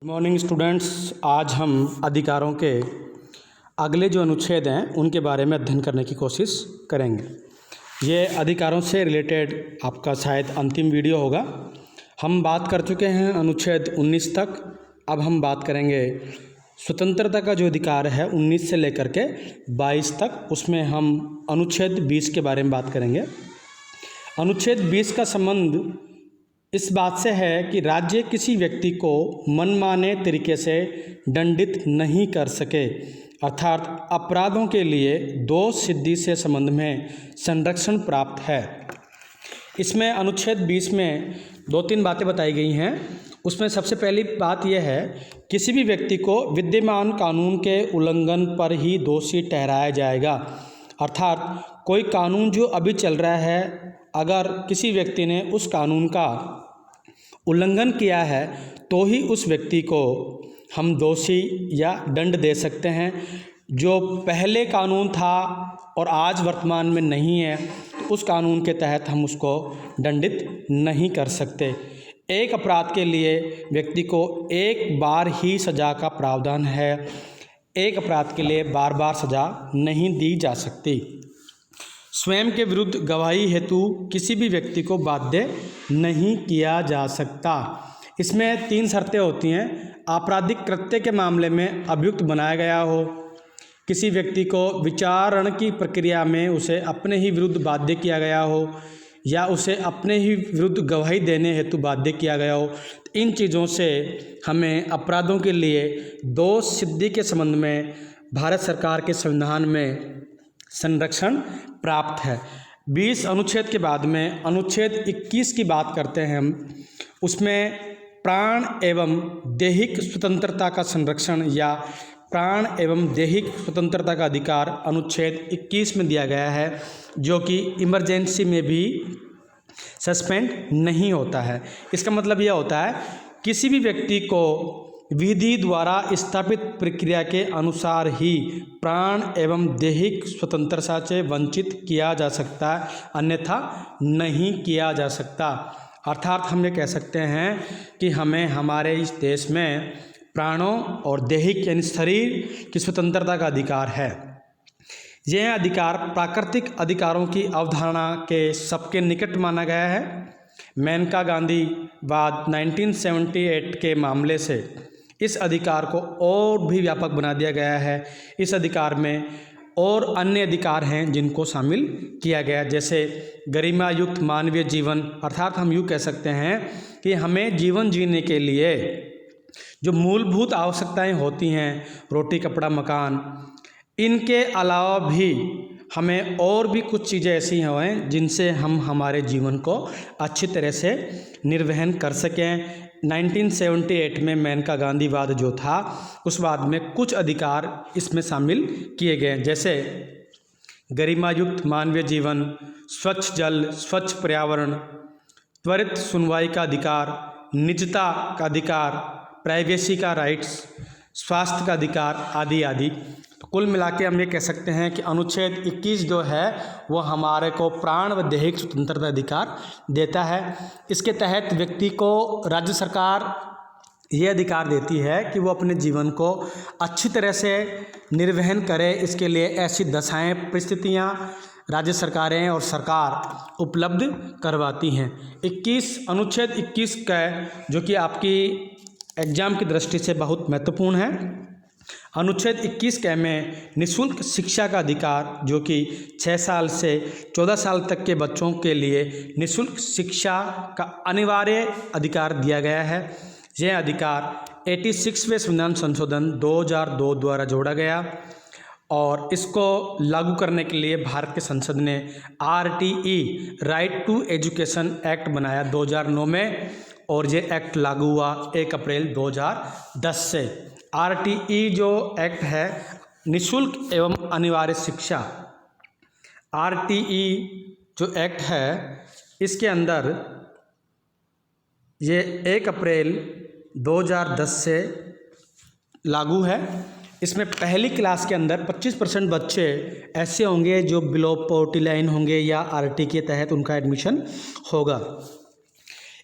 Good morning students. आज हम अधिकारों के अगले जो अनुच्छेद हैं उनके बारे में अध्ययन करने की कोशिश करेंगे। ये अधिकारों से रिलेटेड आपका शायद अंतिम वीडियो होगा। हम बात कर चुके हैं अनुच्छेद 19 तक। अब हम बात करेंगे स्वतंत्रता का जो अधिकार है 19 से लेकर के 22 तक। उसमें हम अनुच्छेद 20 के बारे में बात करेंगे। अनुच्छेद 20 का संबंध इस बात से है कि राज्य किसी व्यक्ति को मनमाने तरीके से दंडित नहीं कर सके, अर्थात अपराधों के लिए दोष सिद्धि से संबंध में संरक्षण प्राप्त है। इसमें अनुच्छेद 20 में 2-3 बातें बताई गई हैं। उसमें सबसे पहली बात यह है, किसी भी व्यक्ति को विद्यमान कानून के उल्लंघन पर ही दोषी ठहराया जाएगा। अर्थात कोई कानून जो अभी चल रहा है, अगर किसी व्यक्ति ने उस कानून का उल्लंघन किया है तो ही उस व्यक्ति को हम दोषी या दंड दे सकते हैं। जो पहले कानून था और आज वर्तमान में नहीं है तो उस कानून के तहत हम उसको दंडित नहीं कर सकते। एक अपराध के लिए व्यक्ति को एक बार ही सज़ा का प्रावधान है। एक अपराध के लिए बार बार सज़ा नहीं दी जा सकती। स्वयं के विरुद्ध गवाही हेतु किसी भी व्यक्ति को बाध्य नहीं किया जा सकता। इसमें 3 शर्तें होती हैं। आपराधिक कृत्य के मामले में अभियुक्त बनाया गया हो, किसी व्यक्ति को विचारण की प्रक्रिया में उसे अपने ही विरुद्ध बाध्य किया गया हो, या उसे अपने ही विरुद्ध गवाही देने हेतु बाध्य किया गया हो। इन चीज़ों से हमें अपराधों के लिए दोष सिद्धि के संबंध में भारत सरकार के संविधान में संरक्षण प्राप्त है। 20 अनुच्छेद के बाद में अनुच्छेद 21 की बात करते हैं हम। उसमें प्राण एवं दैहिक स्वतंत्रता का संरक्षण या प्राण एवं दैहिक स्वतंत्रता का अधिकार अनुच्छेद 21 में दिया गया है, जो कि इमरजेंसी में भी सस्पेंड नहीं होता है। इसका मतलब यह होता है, किसी भी व्यक्ति को विधि द्वारा स्थापित प्रक्रिया के अनुसार ही प्राण एवं दैहिक स्वतंत्रता से वंचित किया जा सकता है, अन्यथा नहीं किया जा सकता। अर्थात हम ये कह सकते हैं कि हमें हमारे इस देश में प्राणों और दैहिक यानी शरीर की स्वतंत्रता का अधिकार है। यह अधिकार प्राकृतिक अधिकारों की अवधारणा के सबके निकट माना गया है। मेनका गांधी वाद 1978 के मामले से इस अधिकार को और भी व्यापक बना दिया गया है। इस अधिकार में और अन्य अधिकार हैं जिनको शामिल किया गया, जैसे गरिमा युक्त मानवीय जीवन। अर्थात हम यूँ कह सकते हैं कि हमें जीवन जीने के लिए जो मूलभूत आवश्यकताएं होती हैं, रोटी कपड़ा मकान, इनके अलावा भी हमें और भी कुछ चीज़ें ऐसी हैं जिनसे हम हमारे जीवन को अच्छी तरह से निर्वहन कर सकें। 1978 में मेनका गांधी वाद जो था, उस वाद में कुछ अधिकार इसमें शामिल किए गए, जैसे गरिमायुक्त मानवीय जीवन, स्वच्छ जल, स्वच्छ पर्यावरण, त्वरित सुनवाई का अधिकार, निजता का अधिकार, प्राइवेसी का राइट्स, स्वास्थ्य का अधिकार आदि आदि। तो कुल मिला के हम ये कह सकते हैं कि अनुच्छेद 21 जो है वो हमारे को प्राण व दैहिक स्वतंत्रता अधिकार देता है। इसके तहत व्यक्ति को राज्य सरकार ये अधिकार देती है कि वो अपने जीवन को अच्छी तरह से निर्वहन करे। इसके लिए ऐसी दशाएं, परिस्थितियां राज्य सरकारें और सरकार उपलब्ध करवाती हैं। अनुच्छेद 21 का जो कि आपकी एग्ज़ाम की दृष्टि से बहुत महत्वपूर्ण है। अनुच्छेद 21 के में निःशुल्क शिक्षा का अधिकार, जो कि 6 साल से 14 साल तक के बच्चों के लिए निःशुल्क शिक्षा का अनिवार्य अधिकार दिया गया है। यह अधिकार 86वें संविधान संशोधन 2002 द्वारा जोड़ा गया और इसको लागू करने के लिए भारत के संसद ने RTE right to education act बनाया 2009 में, और ये एक्ट लागू हुआ 1 अप्रैल 2010 से। RTE जो एक्ट है, निःशुल्क एवं अनिवार्य शिक्षा, RTE जो एक्ट है इसके अंदर ये 1 अप्रैल 2010 से लागू है। इसमें पहली क्लास के अंदर 25% बच्चे ऐसे होंगे जो बिलो पॉवर्टी लाइन होंगे या RT के तहत उनका एडमिशन होगा।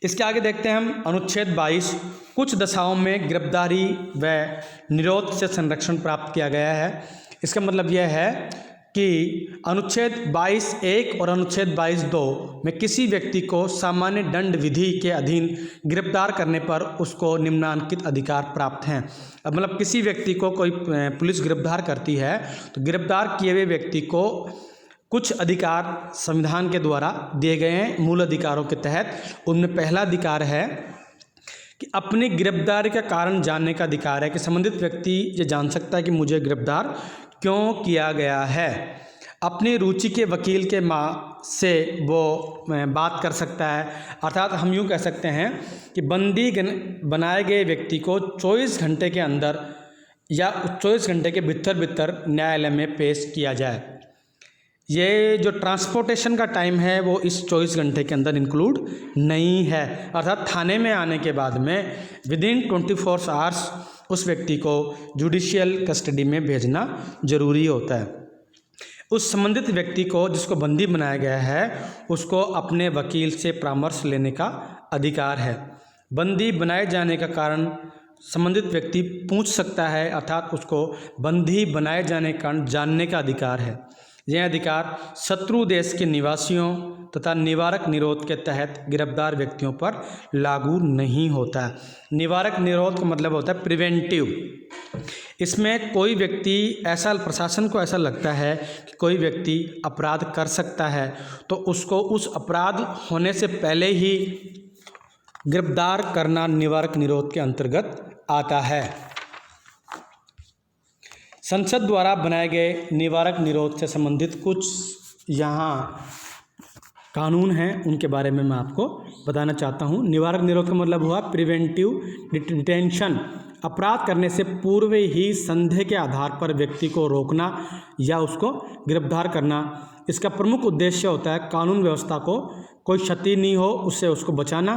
इसके आगे देखते हैं हम अनुच्छेद 22। कुछ दशाओं में गिरफ्तारी व निरोध से संरक्षण प्राप्त किया गया है। इसका मतलब यह है कि अनुच्छेद 22(1) और अनुच्छेद 22(2) में किसी व्यक्ति को सामान्य दंड विधि के अधीन गिरफ्तार करने पर उसको निम्नांकित अधिकार प्राप्त हैं। अब मतलब किसी व्यक्ति को कोई पुलिस गिरफ्तार करती है तो गिरफ्तार किए हुए व्यक्ति को कुछ अधिकार संविधान के द्वारा दिए गए हैं मूल अधिकारों के तहत। उनमें पहला अधिकार है कि अपनी गिरफ्तारी का कारण जानने का अधिकार है, कि संबंधित व्यक्ति ये जान सकता है कि मुझे गिरफ्तार क्यों किया गया है। अपनी रुचि के वकील के से वो बात कर सकता है, अर्थात हम यूँ कह सकते हैं कि बंदी बनाए गए व्यक्ति को 24 घंटे के अंदर या 24 घंटे के भीतर न्यायालय में पेश किया जाए। ये जो ट्रांसपोर्टेशन का टाइम है वो इस 24 घंटे के अंदर इंक्लूड नहीं है, अर्थात थाने में आने के बाद में विदिन 24 आवर्स उस व्यक्ति को जुडिशियल कस्टडी में भेजना जरूरी होता है। उस संबंधित व्यक्ति को जिसको बंदी बनाया गया है उसको अपने वकील से परामर्श लेने का अधिकार है। बंदी बनाए जाने का कारण संबंधित व्यक्ति पूछ सकता है, अर्थात उसको बंदी बनाए जाने का कारण जानने का अधिकार है। यह अधिकार शत्रु देश के निवासियों तथा निवारक निरोध के तहत गिरफ्तार व्यक्तियों पर लागू नहीं होता है। निवारक निरोध का मतलब होता है प्रिवेंटिव। इसमें कोई व्यक्ति ऐसा, प्रशासन को ऐसा लगता है कि कोई व्यक्ति अपराध कर सकता है तो उसको उस अपराध होने से पहले ही गिरफ्तार करना निवारक निरोध के अंतर्गत आता है। संसद द्वारा बनाए गए निवारक निरोध से संबंधित कुछ यहाँ कानून हैं, उनके बारे में मैं आपको बताना चाहता हूँ। निवारक निरोध का मतलब हुआ प्रिवेंटिव डिटेंशन, अपराध करने से पूर्व ही संदेह के आधार पर व्यक्ति को रोकना या उसको गिरफ्तार करना। इसका प्रमुख उद्देश्य होता है कानून व्यवस्था को कोई क्षति नहीं हो उससे उसको बचाना,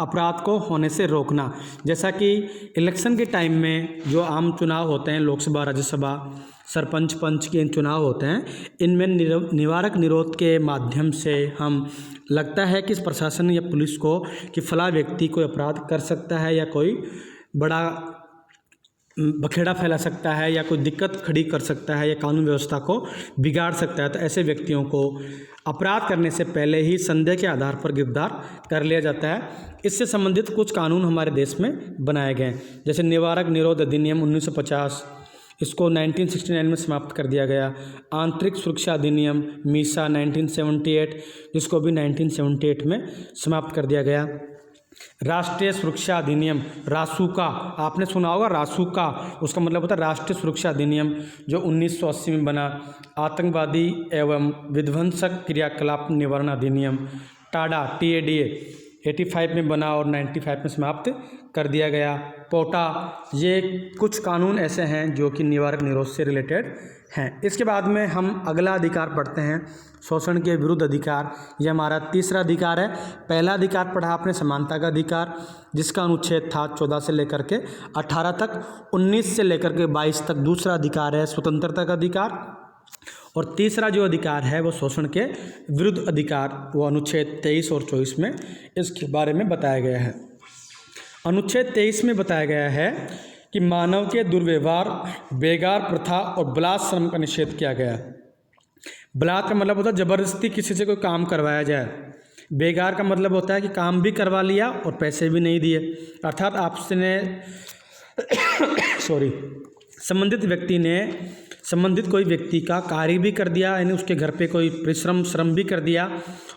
अपराध को होने से रोकना। जैसा कि इलेक्शन के टाइम में जो आम चुनाव होते हैं, लोकसभा, राज्यसभा, सरपंच, पंच के चुनाव होते हैं, इनमें निवारक निरोध के माध्यम से हम लगता है कि इस प्रशासन या पुलिस को कि फला व्यक्ति कोई अपराध कर सकता है या कोई बड़ा बखेड़ा फैला सकता है या कोई दिक्कत खड़ी कर सकता है या कानून व्यवस्था को बिगाड़ सकता है, तो ऐसे व्यक्तियों को अपराध करने से पहले ही संदेह के आधार पर गिरफ्तार कर लिया जाता है। इससे संबंधित कुछ कानून हमारे देश में बनाए गए हैं, जैसे निवारक निरोध अधिनियम 1950, इसको 1969 में समाप्त कर दिया गया। आंतरिक सुरक्षा अधिनियम मीसा 1978, जिसको भी 1978 में समाप्त कर दिया गया। राष्ट्रीय सुरक्षा अधिनियम रासुका, आपने सुना होगा रासुका, उसका मतलब होता है राष्ट्रीय सुरक्षा अधिनियम, जो 1980 में बना। आतंकवादी एवं विध्वंसक क्रियाकलाप निवारण अधिनियम टाडा TADA 85 में बना और 95 में समाप्त कर दिया गया। पोटा, ये कुछ कानून ऐसे हैं जो कि निवारक निरोध से रिलेटेड हैं। इसके बाद में हम अगला अधिकार पढ़ते हैं, शोषण के विरुद्ध अधिकार। यह हमारा तीसरा अधिकार है। पहला अधिकार पढ़ा आपने समानता का अधिकार, जिसका अनुच्छेद था 14 से लेकर के 18 तक। 19 से लेकर के 22 तक दूसरा अधिकार है स्वतंत्रता का अधिकार। और तीसरा जो अधिकार है वो शोषण के विरुद्ध अधिकार, वो अनुच्छेद 23 और 24 में इसके बारे में बताया गया है। अनुच्छेद 23 में बताया गया है कि मानव के दुर्व्यवहार, बेगार प्रथा और बलात्श्रम का निषेध किया गया है। बलात् का मतलब होता है जबरदस्ती किसी से कोई काम करवाया जाए। बेगार का मतलब होता है कि काम भी करवा लिया और पैसे भी नहीं दिए, अर्थात आपने संबंधित व्यक्ति ने संबंधित कोई व्यक्ति का कार्य भी कर दिया, यानी उसके घर पे कोई श्रम भी कर दिया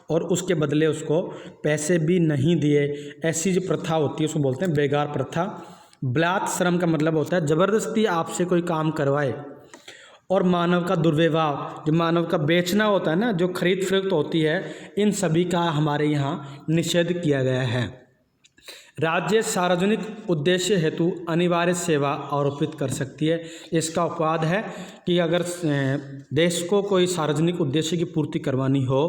और उसके बदले उसको पैसे भी नहीं दिए। ऐसी जो प्रथा होती है उसको बोलते हैं बेगार प्रथा। बलात्श्रम का मतलब होता है जबरदस्ती आपसे कोई काम करवाए। और मानव का दुर्व्यवहार, जो मानव का बेचना होता है ना, जो खरीद फरोख्त होती है, इन सभी का हमारे यहाँ निषेध किया गया है। राज्य सार्वजनिक उद्देश्य हेतु अनिवार्य सेवा आरोपित कर सकती है। इसका अपवाद है कि अगर देश को कोई सार्वजनिक उद्देश्य की पूर्ति करवानी हो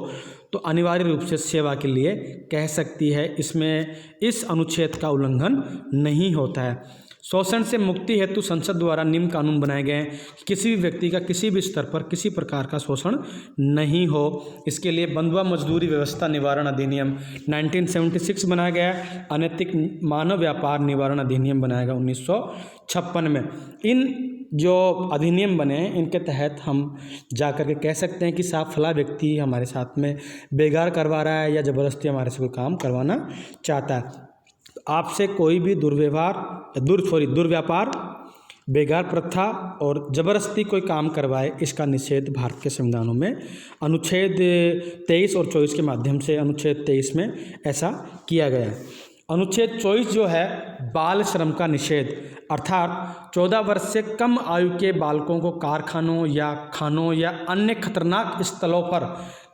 तो अनिवार्य रूप से सेवा के लिए कह सकती है। इसमें इस अनुच्छेद का उल्लंघन नहीं होता है। शोषण से मुक्ति हेतु संसद द्वारा निम्न कानून बनाए गए हैं कि किसी भी व्यक्ति का किसी भी स्तर पर किसी प्रकार का शोषण नहीं हो। इसके लिए बंधुआ मजदूरी व्यवस्था निवारण अधिनियम 1976 बनाया गया है। अनैतिक मानव व्यापार निवारण अधिनियम बनाया गया 1956 में। इन जो अधिनियम बने इनके तहत हम जा कर के कह सकते हैं कि साहब फला व्यक्ति हमारे साथ में बेगार करवा रहा है या ज़बरदस्ती हमारे से कोई काम करवाना चाहता है। आपसे कोई भी दुर्व्यापार, बेगार प्रथा और ज़बरदस्ती कोई काम करवाए, इसका निषेध भारत के संविधानों में अनुच्छेद 23 और 24 के माध्यम से अनुच्छेद 23 में ऐसा किया गया है। अनुच्छेद 24 जो है बाल श्रम का निषेध, अर्थात 14 वर्ष से कम आयु के बालकों को कारखानों या खानों या अन्य खतरनाक स्थलों पर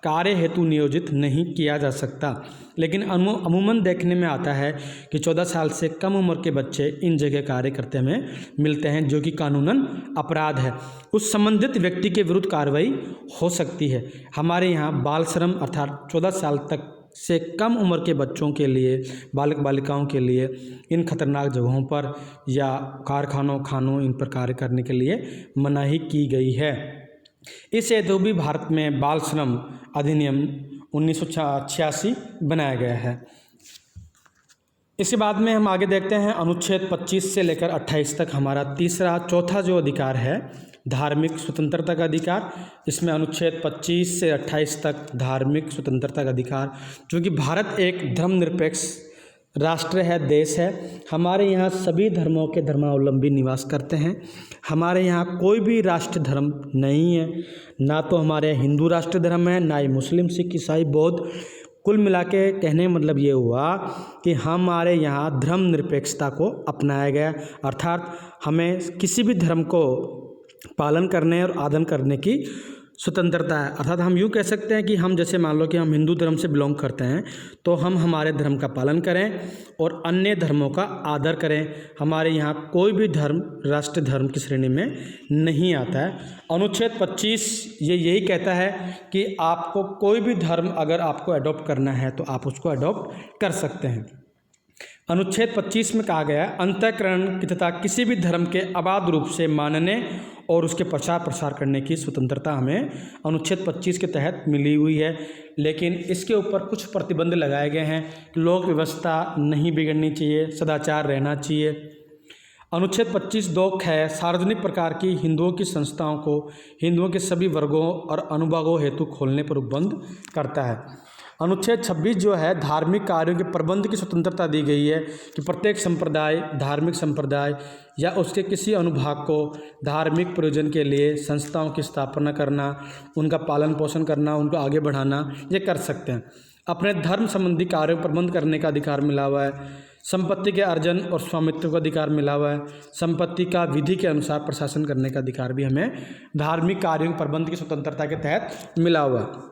कार्य हेतु नियोजित नहीं किया जा सकता। लेकिन अमूमन देखने में आता है कि 14 साल से कम उम्र के बच्चे इन जगह कार्य करते हमें मिलते हैं, जो कि कानूनन अपराध है। उस संबंधित व्यक्ति के विरुद्ध कार्रवाई हो सकती है। हमारे यहाँ बाल श्रम अर्थात 14 साल तक से कम उम्र के बच्चों के लिए, बालक बालिकाओं के लिए इन खतरनाक जगहों पर या कारखानों खानों इन पर कार्य करने के लिए मनाही की गई है। इस हेतु भी भारत में बाल श्रम अधिनियम 1986 बनाया गया है। इसके बाद में हम आगे देखते हैं अनुच्छेद 25 से लेकर 28 तक हमारा चौथा जो अधिकार है धार्मिक स्वतंत्रता का अधिकार। इसमें अनुच्छेद 25 से 28 तक धार्मिक स्वतंत्रता का अधिकार, जो कि भारत एक धर्मनिरपेक्ष राष्ट्र है, देश है। हमारे यहाँ सभी धर्मों के धर्मावलंबी निवास करते हैं। हमारे यहाँ कोई भी राष्ट्र धर्म नहीं है, ना तो हमारे हिंदू राष्ट्र धर्म है, ना ही मुस्लिम, सिख, ईसाई, बौद्ध। कुल मिला के कहने का मतलब ये हुआ कि हमारे यहाँ धर्मनिरपेक्षता को अपनाया गया, अर्थात हमें किसी भी धर्म को पालन करने और आदर करने की स्वतंत्रता है। अर्थात हम यूँ कह सकते हैं कि हम जैसे मान लो कि हम हिंदू धर्म से बिलोंग करते हैं तो हम हमारे धर्म का पालन करें और अन्य धर्मों का आदर करें। हमारे यहाँ कोई भी धर्म राष्ट्र धर्म की श्रेणी में नहीं आता है। अनुच्छेद 25 ये यही कहता है कि आपको कोई भी धर्म अगर आपको अडॉप्ट करना है तो आप उसको अडॉप्ट कर सकते हैं। अनुच्छेद 25 में कहा गया है अंतःकरण की तथा किसी भी धर्म के अबाध रूप से मानने और उसके प्रचार प्रसार करने की स्वतंत्रता हमें अनुच्छेद 25 के तहत मिली हुई है। लेकिन इसके ऊपर कुछ प्रतिबंध लगाए गए हैं। लोक व्यवस्था नहीं बिगड़नी चाहिए, सदाचार रहना चाहिए। अनुच्छेद 25(2) है सार्वजनिक प्रकार की हिंदुओं की संस्थाओं को हिंदुओं के सभी वर्गों और अनुभागों हेतु खोलने पर उपबंध करता है। अनुच्छेद 26 जो है धार्मिक कार्यों के प्रबंध की स्वतंत्रता दी गई है कि प्रत्येक संप्रदाय, धार्मिक संप्रदाय या उसके किसी अनुभाग को धार्मिक प्रयोजन के लिए संस्थाओं की स्थापना करना, उनका पालन पोषण करना, उनको आगे बढ़ाना, ये कर सकते हैं। अपने धर्म संबंधी कार्यों पर प्रबंध करने का अधिकार मिला हुआ है। संपत्ति के अर्जन और स्वामित्व का अधिकार मिला हुआ है। संपत्ति का विधि के अनुसार प्रशासन करने का अधिकार भी हमें धार्मिक कार्यों प्रबंध की स्वतंत्रता के तहत मिला हुआ है।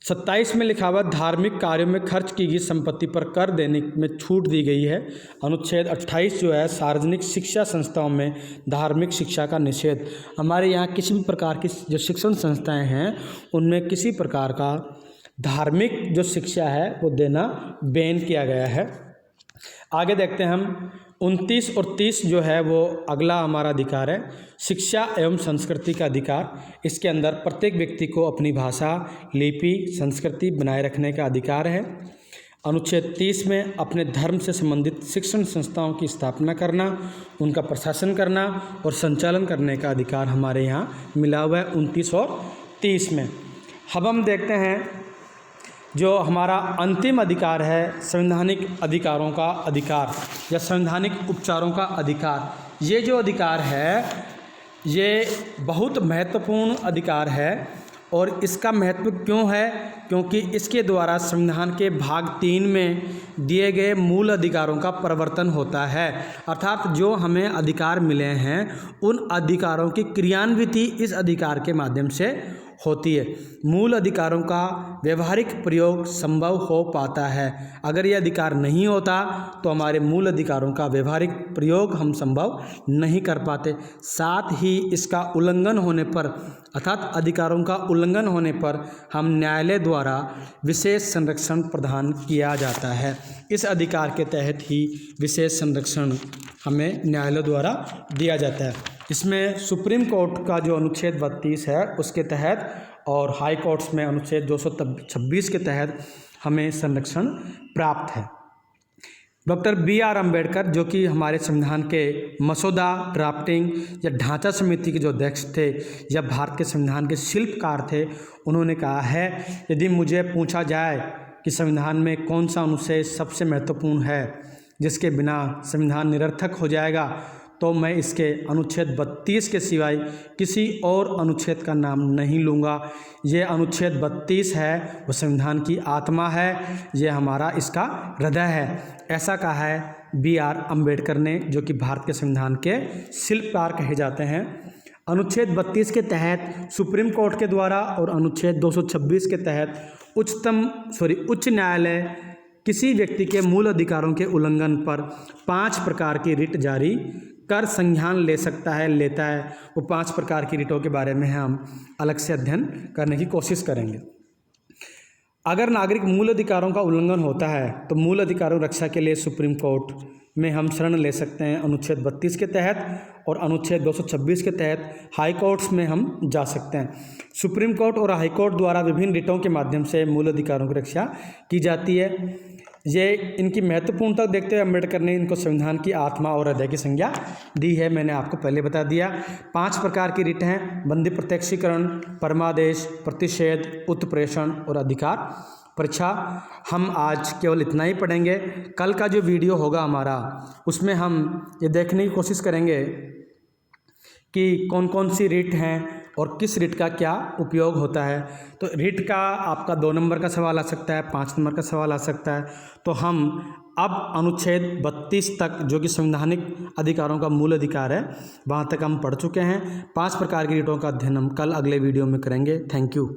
27 में लिखा हुआ धार्मिक कार्यों में खर्च की गई संपत्ति पर कर देने में छूट दी गई है। अनुच्छेद 28 जो है सार्वजनिक शिक्षा संस्थाओं में धार्मिक शिक्षा का निषेध। हमारे यहाँ किसी भी प्रकार की जो शिक्षण संस्थाएं हैं उनमें किसी प्रकार का धार्मिक जो शिक्षा है वो देना बैन किया गया है। आगे देखते हैं हम 29 और 30 जो है वो अगला हमारा अधिकार है शिक्षा एवं संस्कृति का अधिकार। इसके अंदर प्रत्येक व्यक्ति को अपनी भाषा, लिपि, संस्कृति बनाए रखने का अधिकार है। अनुच्छेद 30 में अपने धर्म से संबंधित शिक्षण संस्थाओं की स्थापना करना, उनका प्रशासन करना और संचालन करने का अधिकार हमारे यहाँ मिला हुआ है 29 और 30 में। अब हम देखते हैं जो हमारा अंतिम अधिकार है संवैधानिक अधिकारों का अधिकार या संवैधानिक उपचारों का अधिकार। ये जो अधिकार है ये बहुत महत्वपूर्ण अधिकार है और इसका महत्व क्यों है? क्योंकि इसके द्वारा संविधान के भाग 3 में दिए गए मूल अधिकारों का प्रवर्तन होता है। अर्थात जो हमें अधिकार मिले हैं उन अधिकारों की क्रियान्विति इस अधिकार के माध्यम से होती है। मूल अधिकारों का व्यवहारिक प्रयोग संभव हो पाता है। अगर ये अधिकार नहीं होता तो हमारे मूल अधिकारों का व्यवहारिक प्रयोग हम संभव नहीं कर पाते। साथ ही इसका उल्लंघन होने पर अर्थात अधिकारों का उल्लंघन होने पर हम न्यायालय द्वारा विशेष संरक्षण प्रदान किया जाता है। इस अधिकार के तहत ही विशेष संरक्षण हमें न्यायालय द्वारा दिया जाता है। इसमें सुप्रीम कोर्ट का जो अनुच्छेद 32 है उसके तहत और हाई कोर्ट्स में अनुच्छेद 226 के तहत हमें संरक्षण प्राप्त है। Doctor B R. अम्बेडकर जो कि हमारे संविधान के मसौदा ड्राफ्टिंग या ढांचा समिति के जो अध्यक्ष थे या भारत के संविधान के शिल्पकार थे, उन्होंने कहा है यदि मुझे पूछा जाए कि संविधान में कौन सा अनुच्छेद सबसे महत्वपूर्ण है जिसके बिना संविधान निरर्थक हो जाएगा, तो मैं इसके अनुच्छेद 32 के सिवाय किसी और अनुच्छेद का नाम नहीं लूँगा। ये अनुच्छेद 32 है वो संविधान की आत्मा है, ये हमारा इसका हृदय है। ऐसा कहा है बी.आर. अम्बेडकर ने, जो कि भारत के संविधान के शिल्पकार कहे जाते हैं। अनुच्छेद 32 के तहत सुप्रीम कोर्ट के द्वारा और अनुच्छेद 226 के तहत उच्च न्यायालय किसी व्यक्ति के मूल अधिकारों के उल्लंघन पर 5 प्रकार की रिट जारी कर संज्ञान ले सकता है, लेता है। वो 5 प्रकार की रिटों के बारे में हम अलग से अध्ययन करने की कोशिश करेंगे। अगर नागरिक मूल अधिकारों का उल्लंघन होता है तो मूल अधिकारों रक्षा के लिए सुप्रीम कोर्ट में हम शरण ले सकते हैं अनुच्छेद 32 के तहत, और अनुच्छेद 226 के तहत हाई कोर्ट्स में हम जा सकते हैं। सुप्रीम कोर्ट और हाई कोर्ट द्वारा विभिन्न रिटों के माध्यम से मूल अधिकारों की रक्षा की जाती है। ये इनकी महत्वपूर्णता देखते हुए अम्बेडकर ने इनको संविधान की आत्मा और हृदय की संज्ञा दी है। मैंने आपको पहले बता दिया। 5 प्रकार की रिट हैं: बंदी प्रत्यक्षीकरण, परमादेश, प्रतिषेध, उत्प्रेषण और अधिकार परीक्षा। हम आज केवल इतना ही पढ़ेंगे। कल का जो वीडियो होगा हमारा, उसमें हम ये देखने की कोशिश करेंगे कि कौन कौन सी रिट हैं और किस रिट का क्या उपयोग होता है। तो रिट का आपका 2 नंबर का सवाल आ सकता है, 5 नंबर का सवाल आ सकता है। तो हम अब अनुच्छेद 32 तक, जो कि संवैधानिक अधिकारों का मूल अधिकार है, वहाँ तक हम पढ़ चुके हैं। 5 प्रकार की रिटों का अध्ययन हम कल अगले वीडियो में करेंगे। Thank you.